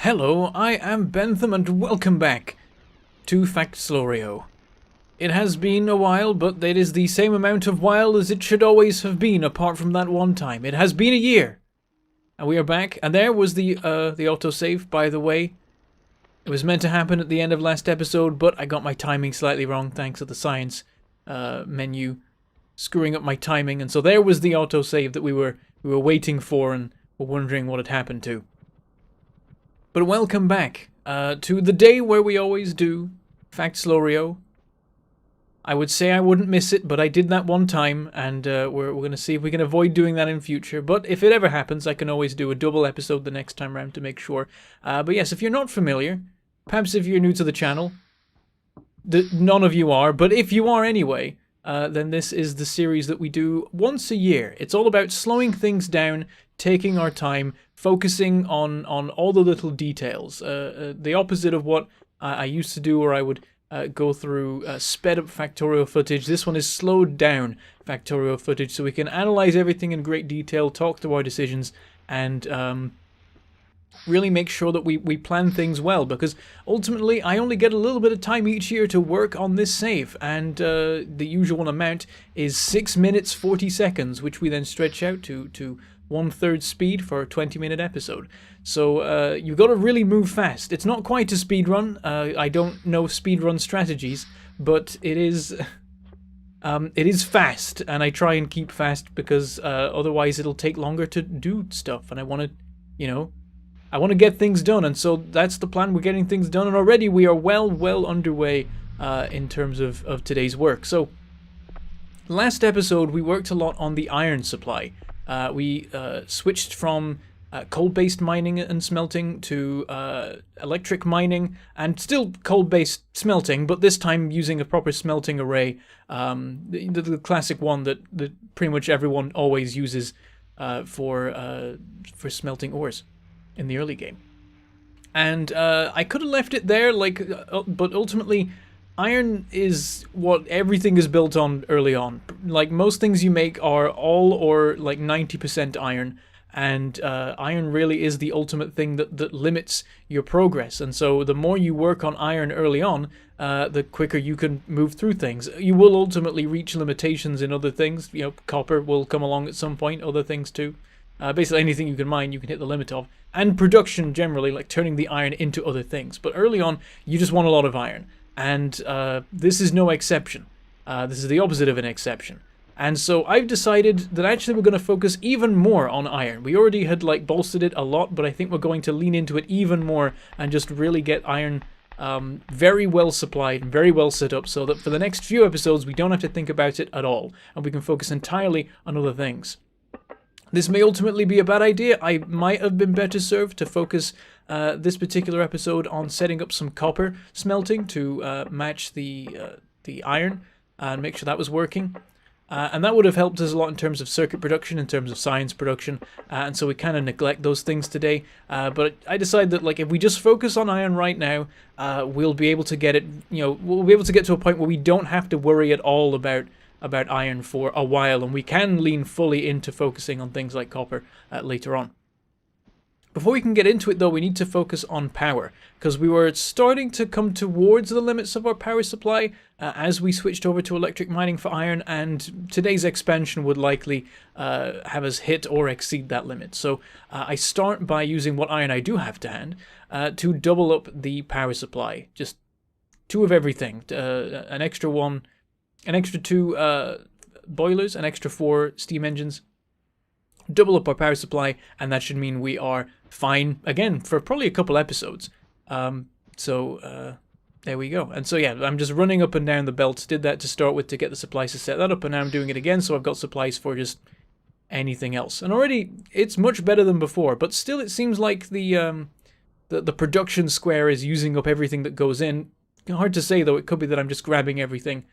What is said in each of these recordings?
Hello, I am Bentham and welcome back to Factslowrio. It has been a while, but it is the same amount of while as it should always have been, apart from that one time. It has been a year, and we are back. And there was the autosave, by the way. It was meant to happen at the end of last episode, but I got my timing slightly wrong thanks to the science menu screwing up my timing, and so there was the autosave that we were waiting for and were wondering what had happened to. But welcome back to the day where we always do Factslowrio. I would say I wouldn't miss it, but I did that one time, and we're going to see if we can avoid doing that in future. But if it ever happens, I can always do a double episode the next time round to make sure. But yes, if you're not familiar, perhaps if you're new to the channel, none of you are, but if you are anyway, then this is the series that we do once a year. It's all about slowing things down, taking our time, focusing on all the little details. The opposite of what I used to do, where I would go through sped up Factorio footage. This one is slowed down Factorio footage, so we can analyze everything in great detail, talk through our decisions, and really make sure that we plan things well, because ultimately I only get a little bit of time each year to work on this save, and the usual amount is 6 minutes 40 seconds, which we then stretch out to 1/3 speed for a 20-minute episode. So you've got to really move fast. It's not quite a speed run. I don't know speed run strategies, but it is fast, and I try and keep fast because otherwise it'll take longer to do stuff, and I want to get things done, and so that's the plan. We're getting things done, and already we are well underway in terms of today's work. So last episode we worked a lot on the iron supply. We switched from coal-based mining and smelting to electric mining, and still coal-based smelting, but this time using a proper smelting array, the classic one that pretty much everyone always uses for smelting ores in the early game. And I could have left it there, but ultimately iron is what everything is built on early on. Like, most things you make are all or like 90% iron, and iron really is the ultimate thing that limits your progress. And so the more you work on iron early on, the quicker you can move through things. You will ultimately reach limitations in other things. Copper will come along at some point, other things too. Basically anything you can mine, you can hit the limit of. And production generally, like turning the iron into other things. But early on, you just want a lot of iron. And this is no exception. This is the opposite of an exception. And so I've decided that actually we're going to focus even more on iron. We already had bolstered it a lot, but I think we're going to lean into it even more and just really get iron very well supplied and very well set up, so that for the next few episodes we don't have to think about it at all, and we can focus entirely on other things. This may ultimately be a bad idea. I might have been better served to focus this particular episode on setting up some copper smelting to match the iron and make sure that was working. And that would have helped us a lot in terms of circuit production, in terms of science production, and so we kind of neglect those things today. But I decided that if we just focus on iron right now, we'll be able to get it. We'll be able to get to a point where we don't have to worry at all about iron for a while, and we can lean fully into focusing on things like copper later on. Before we can get into it, though, we need to focus on power, because we were starting to come towards the limits of our power supply as we switched over to electric mining for iron, and today's expansion would likely have us hit or exceed that limit. So I start by using what iron I do have to hand to double up the power supply. Just 2 of everything, an extra 2 boilers, an extra 4 steam engines. Double up our power supply, and that should mean we are fine again for probably a couple episodes. There we go. And so yeah, I'm just running up and down the belts. Did that to start with to get the supplies to set that up, and now I'm doing it again, so I've got supplies for just anything else. And already it's much better than before, but still it seems like the production square is using up everything that goes in. Hard to say, though. It could be that I'm just grabbing everything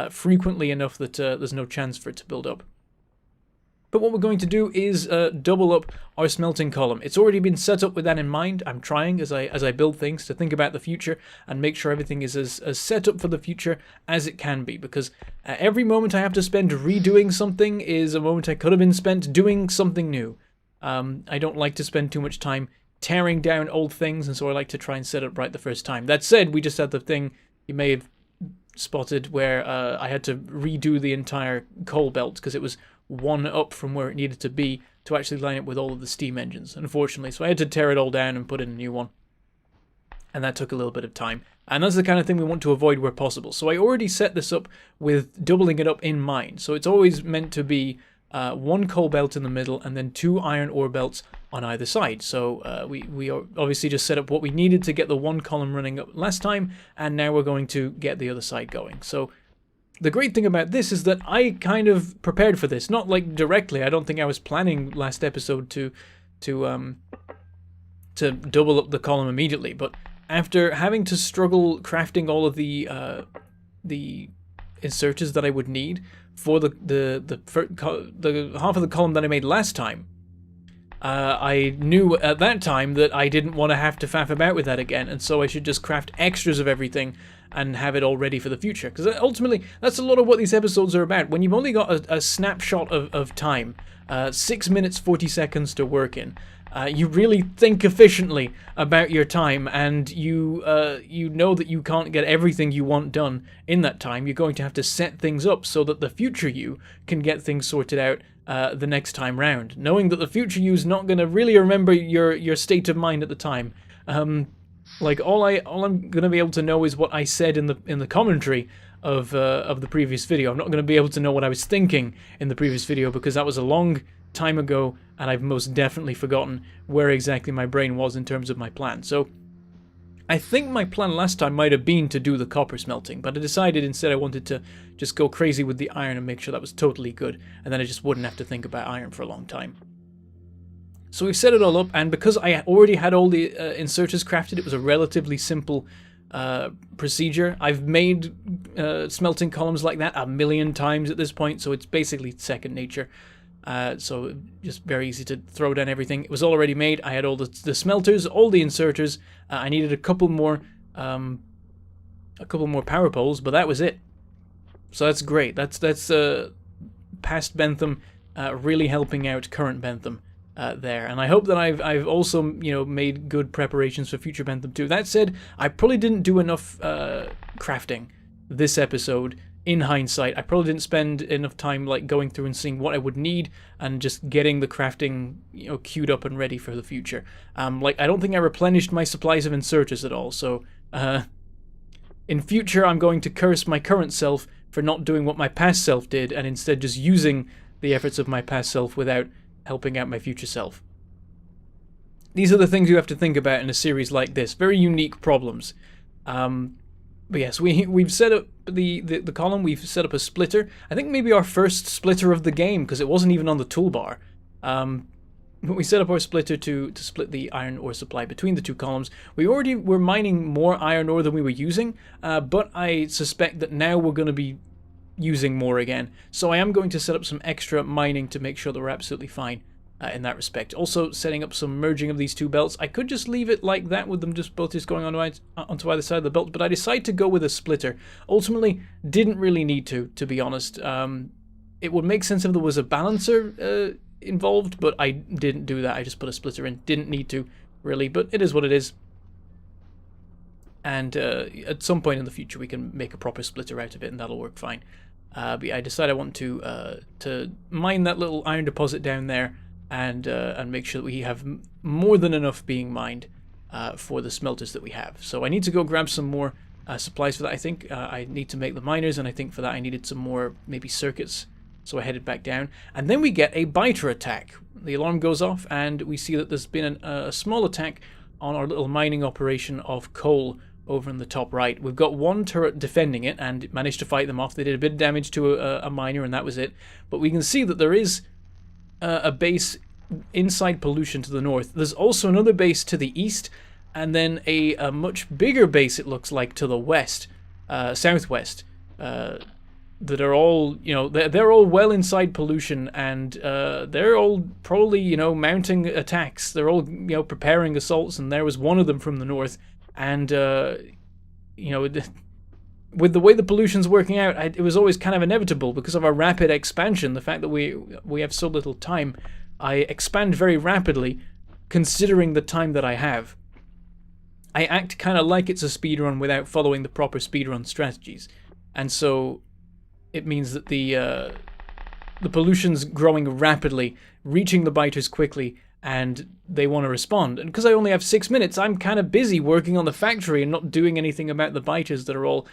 frequently enough that there's no chance for it to build up. But what we're going to do is double up our smelting column. It's already been set up with that in mind. I'm trying, as I build things, to think about the future and make sure everything is as set up for the future as it can be. Because every moment I have to spend redoing something is a moment I could have been spent doing something new. I don't like to spend too much time tearing down old things, and so I like to try and set it right the first time. That said, we just had the thing you may have spotted where I had to redo the entire coal belt because it was one up from where it needed to be to actually line up with all of the steam engines, unfortunately. So I had to tear it all down and put in a new one. And that took a little bit of time. And that's the kind of thing we want to avoid where possible. So I already set this up with doubling it up in mind. So it's always meant to be one coal belt in the middle and then 2 iron ore belts on either side. So we obviously just set up what we needed to get the one column running up last time, and now we're going to get the other side going. So the great thing about this is that I kind of prepared for this, not like directly. I don't think I was planning last episode to double up the column immediately, but after having to struggle crafting all of the inserters that I would need for the half of the column that I made last time, I knew at that time that I didn't want to have to faff about with that again, and so I should just craft extras of everything and have it all ready for the future. Because ultimately, that's a lot of what these episodes are about. When you've only got a snapshot of time, 6 minutes 40 seconds to work in, you really think efficiently about your time, and you know that you can't get everything you want done in that time. You're going to have to set things up so that the future you can get things sorted out the next time round, knowing that the future you is not going to really remember your state of mind at the time. Like all I'm going to be able to know is what I said in the commentary of the previous video. I'm not going to be able to know what I was thinking in the previous video because that was a long time ago, and I've most definitely forgotten where exactly my brain was in terms of my plan. So I think my plan last time might have been to do the copper smelting, but I decided instead I wanted to just go crazy with the iron and make sure that was totally good, and then I just wouldn't have to think about iron for a long time. So we've set it all up, and because I already had all the inserters crafted, it was a relatively simple procedure. I've made smelting columns like that 1,000,000 times at this point, so it's basically second nature. So just very easy to throw down everything. It was already made. I had all the smelters, all the inserters. I needed a couple more power poles, but that was it. So that's great. That's past Bentham really helping out current Bentham there. And I hope that I've also made good preparations for future Bentham too. That said, I probably didn't do enough crafting this episode. In hindsight, I probably didn't spend enough time like going through and seeing what I would need and just getting the crafting queued up and ready for the future. Like I don't think I replenished my supplies of inserters at all. So in future, I'm going to curse my current self for not doing what my past self did and instead just using the efforts of my past self without helping out my future self. These are the things you have to think about in a series like this. Very unique problems. But yes, we've set up the column, we've set up a splitter. I think maybe our first splitter of the game, because it wasn't even on the toolbar. But we set up our splitter to split the iron ore supply between the two columns. We already were mining more iron ore than we were using, but I suspect that now we're going to be using more again. So I am going to set up some extra mining to make sure that we're absolutely fine in that respect. Also setting up some merging of these two belts. I could just leave it like that with them both just going onto either side of the belt, but I decided to go with a splitter. Ultimately, didn't really need to be honest. It would make sense if there was a balancer involved, but I didn't do that. I just put a splitter in. Didn't need to, really, but it is what it is. And at some point in the future, we can make a proper splitter out of it, and that'll work fine. But yeah, I decided I want to mine that little iron deposit down there, and make sure that we have more than enough being mined for the smelters that we have. So I need to go grab some more supplies for that. I think I need to make the miners, and I think for that I needed some more maybe circuits. So I headed back down, and then we get a biter attack. The alarm goes off, and we see that there's been a small attack on our little mining operation of coal over in the top right. We've got one turret defending it, and managed to fight them off. They did a bit of damage to a miner, and that was it. But we can see that there is a base inside pollution to the north. There's also another base to the east, and then a much bigger base, it looks like, to the west, southwest. That are all, they're all well inside pollution, and they're all probably, mounting attacks. They're all, preparing assaults, and there was one of them from the north. And, with the way the pollution's working out, it was always kind of inevitable because of our rapid expansion. The fact that we have so little time, I expand very rapidly, considering the time that I have, I act kind of like it's a speedrun without following the proper speedrun strategies. And so it means that the pollution's growing rapidly, reaching the biters quickly, and they want to respond. And because I only have 6 minutes, I'm kind of busy working on the factory and not doing anything about the biters that are all,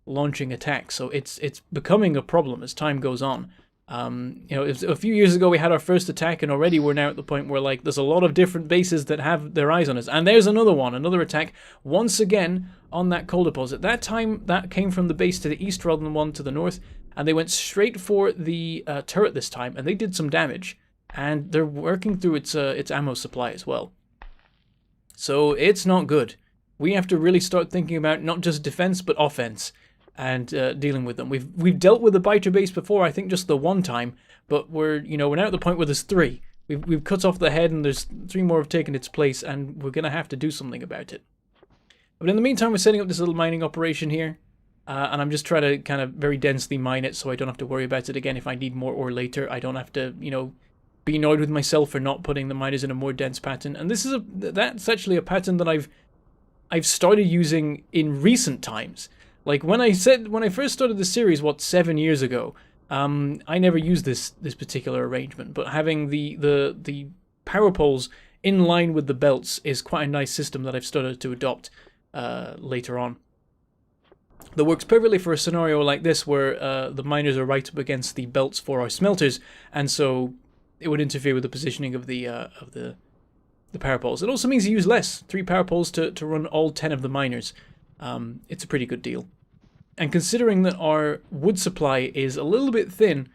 launching attacks. So it's becoming a problem as time goes on. A few years ago we had our first attack, and already we're now at the point where there's a lot of different bases that have their eyes on us. And there's another attack, once again on that coal deposit. That time that came from the base to the east rather than one to the north, and they went straight for the turret this time, and they did some damage. And they're working through its ammo supply as well. So it's not good. We have to really start thinking about not just defense but offense, and dealing with them. We've dealt with the biter base before, I think just the one time, but we're now at the point where there's 3. We've cut off the head, and there's 3 more have taken its place, and we're gonna have to do something about it. But in the meantime, we're setting up this little mining operation here, and I'm just trying to kind of very densely mine it, so I don't have to worry about it again. If I need more ore later, I don't have to be annoyed with myself for not putting the miners in a more dense pattern. And this is that's actually a pattern that I've started using in recent times. Like when I first started the series, 7 years ago, I never used this particular arrangement. But having the power poles in line with the belts is quite a nice system that I've started to adopt later on. That works perfectly for a scenario like this, where the miners are right up against the belts for our smelters, and so it would interfere with the positioning of the power poles. It also means you use less, 3 power poles to run all 10 of the miners. It's a pretty good deal. And considering that our wood supply is a little bit thin,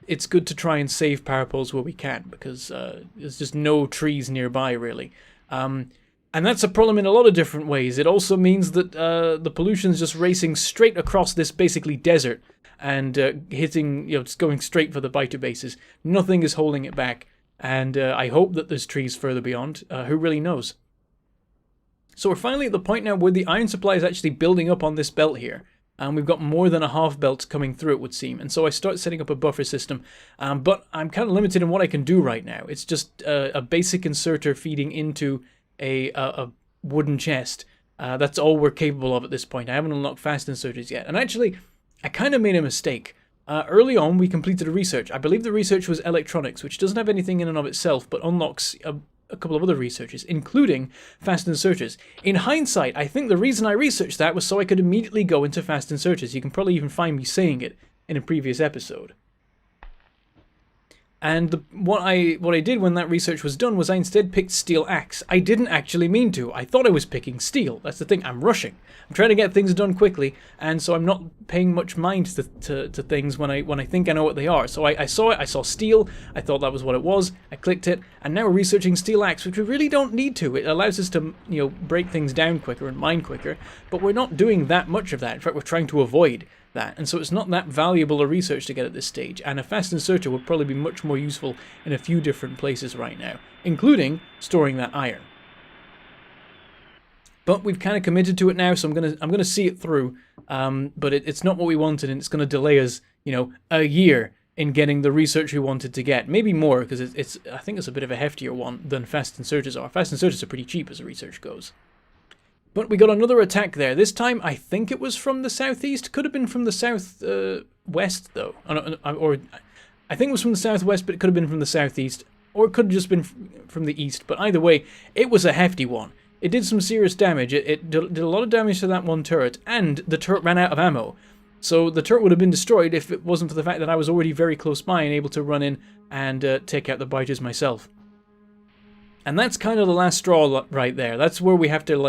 it's good to try and save power poles where we can, because there's just no trees nearby, really. And that's a problem in a lot of different ways. It also means that the pollution's just racing straight across this basically desert, and hitting, it's going straight for the biter bases. Nothing is holding it back, and I hope that there's trees further beyond. Who really knows? So we're finally at the point now where the iron supply is actually building up on this belt here. And we've got more than a half belt coming through, it would seem. And so I start setting up a buffer system. But I'm kind of limited in what I can do right now. It's just a basic inserter feeding into a wooden chest. That's all we're capable of at this point. I haven't unlocked fast inserters yet. And actually, I kind of made a mistake. Early on, we completed a research. I believe the research was electronics, which doesn't have anything in and of itself, but unlocks a couple of other researches, including fast inserters. In hindsight, I think the reason I researched that was so I could immediately go into fast inserters. You can probably even find me saying it in a previous episode. And what I did when that research was done was I instead picked steel axe. I didn't actually mean to. I thought I was picking steel. That's the thing. I'm rushing. I'm trying to get things done quickly, and so I'm not paying much mind to things when I think I know what they are. So I saw it. I saw steel. I thought that was what it was. I clicked it, and now we're researching steel axe, which we really don't need to. It allows us to break things down quicker and mine quicker, but we're not doing that much of that. In fact, we're trying to avoid that, and so it's not that valuable a research to get at this stage, and a fast inserter would probably be much more useful in a few different places right now, including storing that iron. But we've kind of committed to it now, so I'm gonna see it through. But it's not what we wanted, and it's gonna delay us, a year in getting the research we wanted to get, maybe more, because I think it's a bit of a heftier one than fast inserters are. Fast inserters are pretty cheap as research goes. But we got another attack there. This time, I think it was from the southeast. Could have been from the southwest, though. Or I think it was from the southwest, but it could have been from the southeast. Or it could have just been from the east. But either way, it was a hefty one. It did some serious damage. It did a lot of damage to that one turret. And the turret ran out of ammo. So the turret would have been destroyed if it wasn't for the fact that I was already very close by and able to run in and take out the biters myself. And that's kind of the last straw right there. That's where we have to,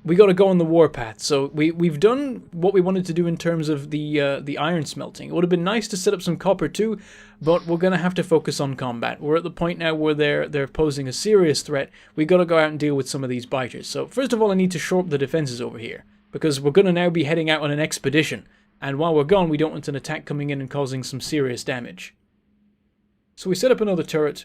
we got to go on the warpath. So we've done what we wanted to do in terms of the iron smelting. It would have been nice to set up some copper too, but we're going to have to focus on combat. We're at the point now where they're posing a serious threat. We've got to go out and deal with some of these biters. So first of all, I need to shore up the defenses over here, because we're going to now be heading out on an expedition. And while we're gone, we don't want an attack coming in and causing some serious damage. So we set up another turret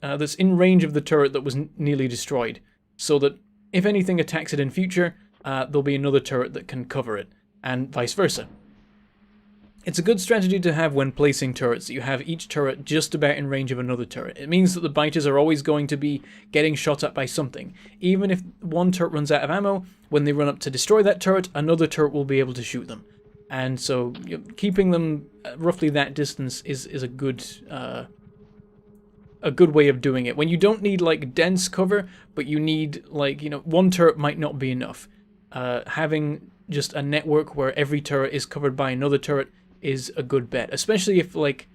that's in range of the turret that was nearly destroyed, so that if anything attacks it in future, there'll be another turret that can cover it, and vice versa. It's a good strategy to have when placing turrets. You have each turret just about in range of another turret. It means that the biters are always going to be getting shot at by something. Even if one turret runs out of ammo, when they run up to destroy that turret, another turret will be able to shoot them. And so keeping them roughly that distance is a good way of doing it. When you don't need like dense cover, but you need like, one turret might not be enough. Having just a network where every turret is covered by another turret is a good bet, especially if like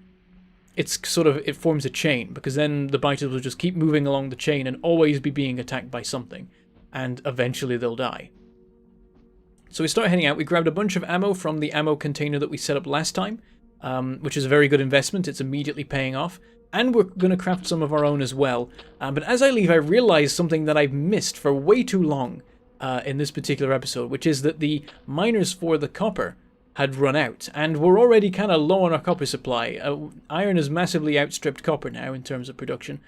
it forms a chain, because then the biters will just keep moving along the chain and always be being attacked by something, and eventually they'll die. So we start heading out. We grabbed a bunch of ammo from the ammo container that we set up last time, which is a very good investment. It's immediately paying off, and we're going to craft some of our own as well. But as I leave, I realize something that I've missed for way too long in this particular episode, which is that the miners for the copper had run out, and we're already kind of low on our copper supply. Iron has massively outstripped copper now in terms of production.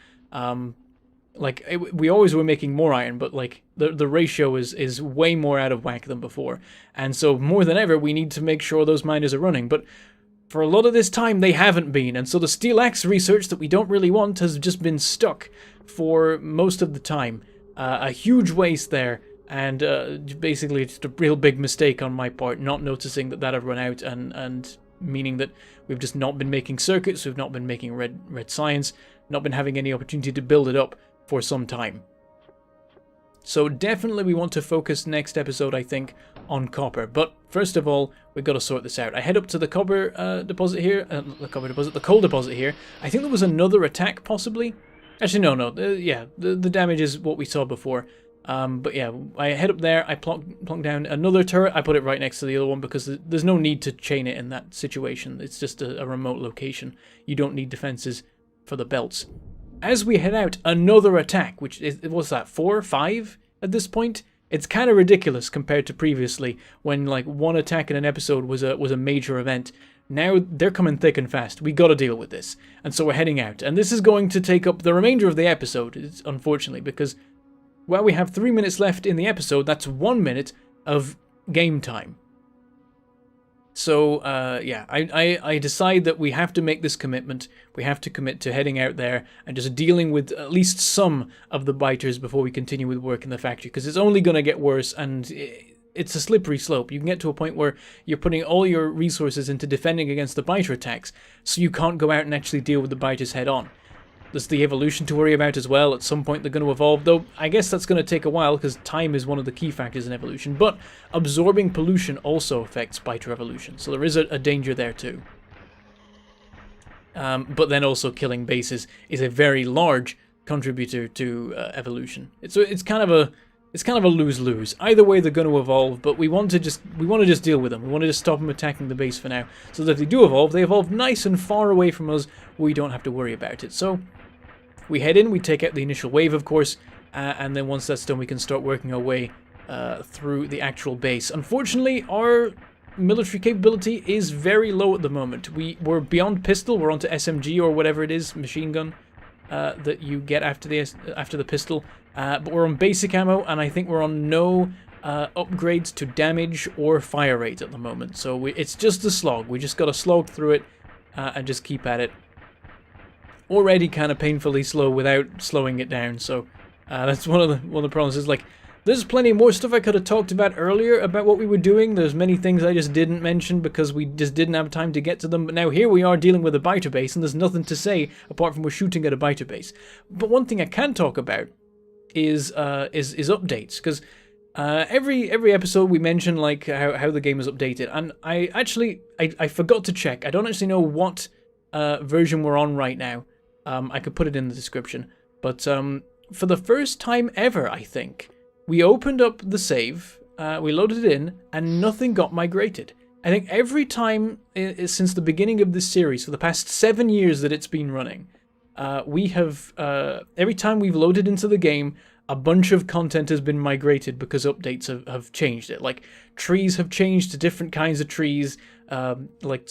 We always were making more iron, but like the ratio is way more out of whack than before, and so more than ever we need to make sure those miners are running. But for a lot of this time they haven't been, and so the steel axe research that we don't really want has just been stuck for most of the time. A huge waste there. And basically just a real big mistake on my part, not noticing that had run out, and meaning that we've just not been making circuits, we've not been making red science, not been having any opportunity to build it up for some time. So definitely we want to focus next episode, I think, on copper. But first of all, we've got to sort this out. I head up to the copper deposit here, the coal deposit here. I think there was another attack possibly. Actually, no, the damage is what we saw before. But yeah, I head up there, I plonk down another turret, I put it right next to the other one because there's no need to chain it in that situation. It's just a remote location. You don't need defenses for the belts. As we head out, another attack, which is, what's that, 4, 5 at this point? It's kind of ridiculous compared to previously, when like one attack in an episode was a major event. Now they're coming thick and fast. We gotta deal with this. And so we're heading out. And this is going to take up the remainder of the episode, unfortunately, because while we have 3 minutes left in the episode, that's 1 minute of game time. So, yeah, I decide that we have to make this commitment. We have to commit to heading out there and just dealing with at least some of the biters before we continue with work in the factory, because it's only going to get worse, and it's a slippery slope. You can get to a point where you're putting all your resources into defending against the biter attacks, so you can't go out and actually deal with the biters head on. There's the evolution to worry about as well. At some point they're going to evolve, though I guess that's going to take a while because time is one of the key factors in evolution. But absorbing pollution also affects biter evolution, so there is a danger there too. But then also killing bases is a very large contributor to evolution. It's kind of a lose-lose. Either way they're going to evolve, but we want to just deal with them. We want to just stop them attacking the base for now, so that if they do evolve, they evolve nice and far away from us. We don't have to worry about it. So we head in, we take out the initial wave, of course, and then once that's done, we can start working our way through the actual base. Unfortunately, our military capability is very low at the moment. We're beyond pistol, we're onto SMG or whatever it is, machine gun, that you get after the pistol. But we're on basic ammo, and I think we're on no upgrades to damage or fire rate at the moment. So it's just a slog. We just got to slog through it and just keep at it. Already kind of painfully slow without slowing it down. So that's one of the problems. Is like there's plenty more stuff I could have talked about earlier about what we were doing. There's many things I just didn't mention because we just didn't have time to get to them. But now here we are dealing with a biter base, and there's nothing to say apart from we're shooting at a biter base. But one thing I can talk about is updates, because every episode we mention like how the game is updated, and I forgot to check. I don't actually know what version we're on right now. I could put it in the description, but for the first time ever, I think we opened up the save, we loaded it in, and nothing got migrated. I think every time since the beginning of this series, for the past 7 years that it's been running, we have, every time we've loaded into the game, a bunch of content has been migrated because updates have changed it. Like, trees have changed to different kinds of trees, like,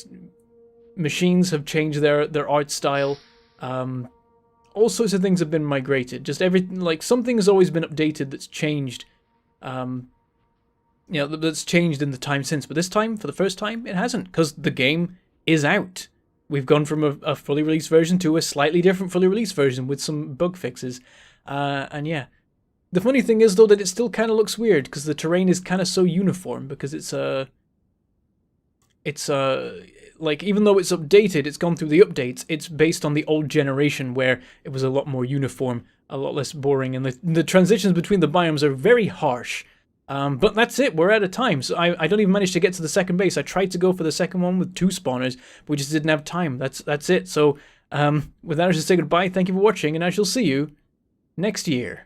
machines have changed their art style, all sorts of things have been migrated. Just everything, like, something has always been updated that's changed, you know, that's changed in the time since. But this time, for the first time, it hasn't, because the game is out. We've gone from a fully released version to a slightly different fully released version with some bug fixes. And yeah. The funny thing is, though, that it still kind of looks weird, because the terrain is kind of so uniform, because it's like, even though it's updated, it's gone through the updates, it's based on the old generation where it was a lot more uniform, a lot less boring, and the transitions between the biomes are very harsh. But that's it, we're out of time, so I don't even manage to get to the second base. I tried to go for the second one with 2 spawners, but we just didn't have time. That's it. So, with that, I should say goodbye, thank you for watching, and I shall see you next year.